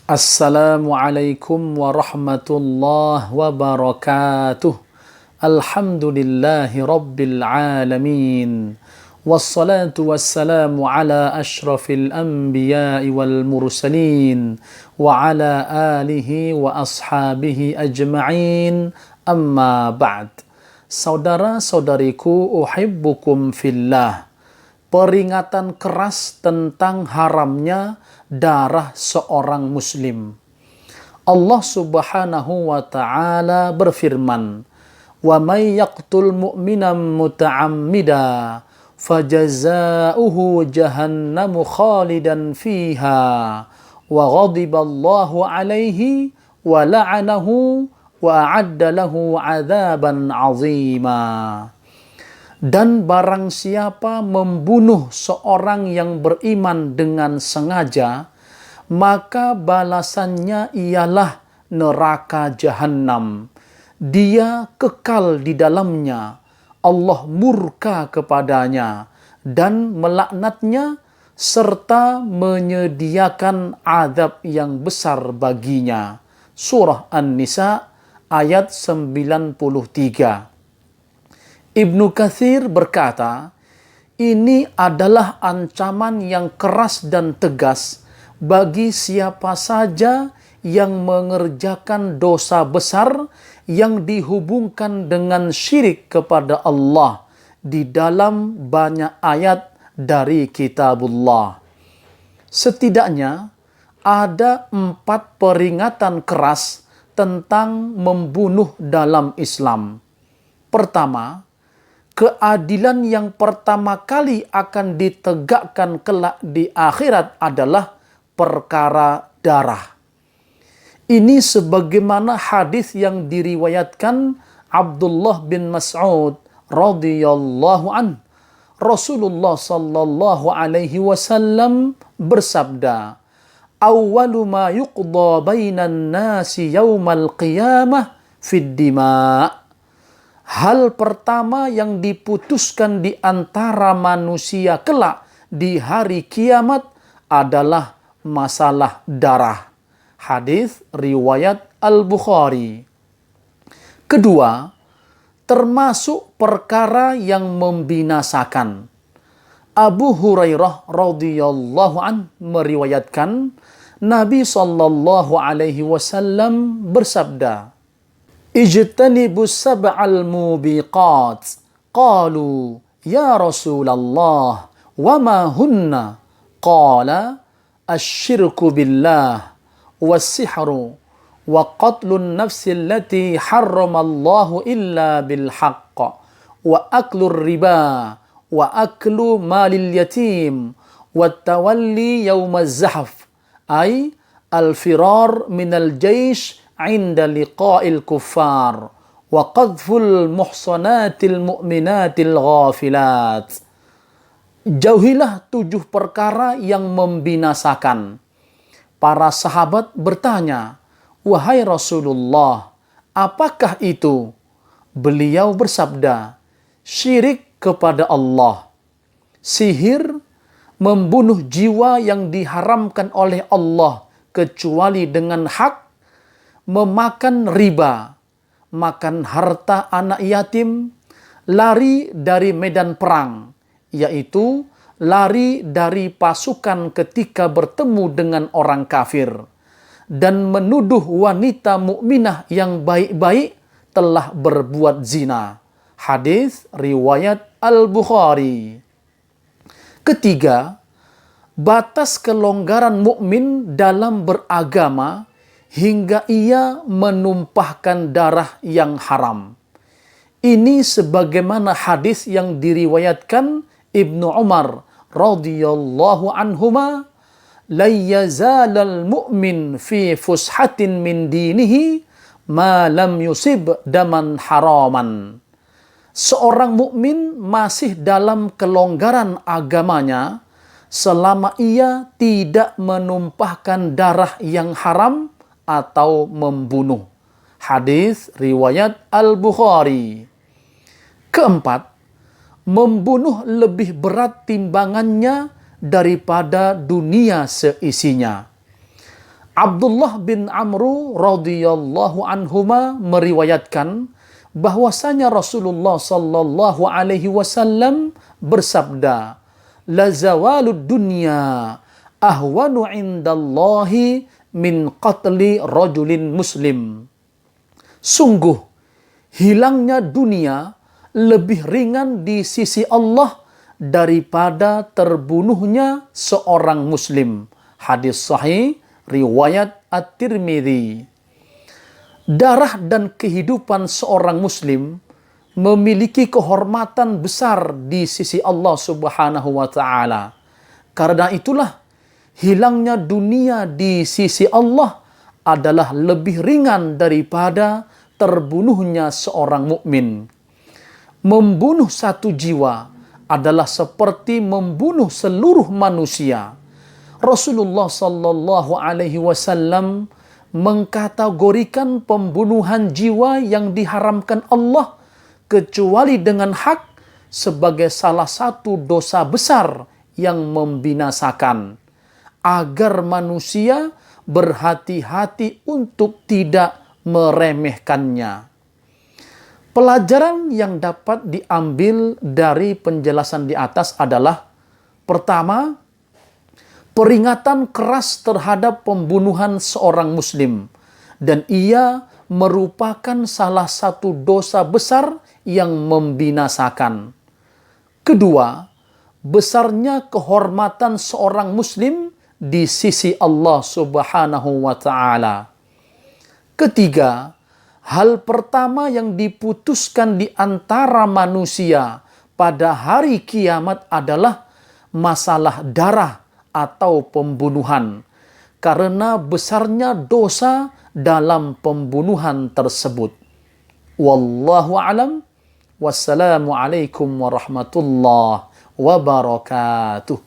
Assalamualaikum warahmatullahi wabarakatuh. Alhamdulillahi rabbil alamin. Wassalatu wassalamu ala ashrafil anbiya'i wal mursalin wa ala alihi wa ashabihi ajma'in. Amma ba'd. Saudara-saudariku, uhibbukum fillah. Peringatan keras tentang haramnya darah seorang muslim. Allah Subhanahu wa taala berfirman, "Wa may yaqtul mu'minan muta'ammida fajazaohu jahannamu khalidan fiha wa ghadiballahu 'alaihi wa la'anahu wa a'adda lahu 'adzaban 'azima." Dan barang siapa membunuh seorang yang beriman dengan sengaja, maka balasannya ialah neraka jahanam. Dia kekal di dalamnya. Allah murka kepadanya dan melaknatnya serta menyediakan azab yang besar baginya. Surah An-Nisa ayat 93. Ibnu Katsir berkata, ini adalah ancaman yang keras dan tegas bagi siapa saja yang mengerjakan dosa besar yang dihubungkan dengan syirik kepada Allah di dalam banyak ayat dari kitabullah. Setidaknya ada 4 peringatan keras tentang membunuh dalam Islam. Pertama, keadilan yang pertama kali akan ditegakkan kelak di akhirat adalah perkara darah. Ini sebagaimana hadis yang diriwayatkan Abdullah bin Mas'ud radhiyallahu an. Rasulullah sallallahu alaihi wasallam bersabda, "Awwalu ma yuqda bainan nasi yaumal qiyamah fid dima'." Hal pertama yang diputuskan di antara manusia kelak di hari kiamat adalah masalah darah. Hadis riwayat Al-Bukhari. Kedua, termasuk perkara yang membinasakan. Abu Hurairah radhiyallahu an meriwayatkan Nabi sallallahu alaihi wasallam bersabda, "Ijtanibus sab'al mubiqat." Qalu, "Ya Rasulullah, wa ma hunna?" Qala, "Asyirku billah, was-sihru, wa qatlun nafsi allati harramallahu illa bil haqq, wa aklur riba, wa aklu malil yatim, wa tawalli yawmaz zahf." Ay al-firar minal jaysh inda liqa'il kuffar wa qadhful muhsanatil mu'minatil ghafilat. Jauhilah 7 perkara yang membinasakan. Para sahabat bertanya, "Wahai Rasulullah, apakah itu?" Beliau bersabda, "Syirik kepada Allah, sihir, membunuh jiwa yang diharamkan oleh Allah kecuali dengan hak, memakan riba, makan harta anak yatim, lari dari medan perang, yaitu lari dari pasukan ketika bertemu dengan orang kafir, dan menuduh wanita mukminah yang baik-baik telah berbuat zina." Hadis riwayat Al-Bukhari. Ketiga, batas kelonggaran mukmin dalam beragama hingga ia menumpahkan darah yang haram. Ini sebagaimana hadis yang diriwayatkan Ibnu Umar radhiyallahu anhuma, "La yazalal mu'min fi fushatin min dinihi ma lam yusib daman haraman." Seorang mukmin masih dalam kelonggaran agamanya selama ia tidak menumpahkan darah yang haram atau membunuh. Hadis riwayat Al-Bukhari. Keempat, membunuh lebih berat timbangannya daripada dunia seisinya. Abdullah bin Amru radhiyallahu anhuma meriwayatkan bahwasanya Rasulullah sallallahu alaihi wasallam bersabda, "La zawalud dunya ahwanu indallahi min qatli rajulin muslim." Sungguh hilangnya dunia lebih ringan di sisi Allah daripada terbunuhnya seorang muslim. Hadis sahih riwayat At-Tirmidzi. Darah dan kehidupan seorang muslim memiliki kehormatan besar di sisi Allah Subhanahu wa taala. Karena itulah hilangnya dunia di sisi Allah adalah lebih ringan daripada terbunuhnya seorang mukmin. Membunuh satu jiwa adalah seperti membunuh seluruh manusia. Rasulullah sallallahu alaihi wasallam mengkategorikan pembunuhan jiwa yang diharamkan Allah kecuali dengan hak sebagai salah satu dosa besar yang membinasakan, agar manusia berhati-hati untuk tidak meremehkannya. Pelajaran yang dapat diambil dari penjelasan di atas adalah: pertama, peringatan keras terhadap pembunuhan seorang muslim, dan ia merupakan salah satu dosa besar yang membinasakan. Kedua, besarnya kehormatan seorang muslim di sisi Allah Subhanahu wa taala. Ketiga, hal pertama yang diputuskan di antara manusia pada hari kiamat adalah masalah darah atau pembunuhan, karena besarnya dosa dalam pembunuhan tersebut. Wallahu a'lam. Wassalamualaikum warahmatullahi wabarakatuh.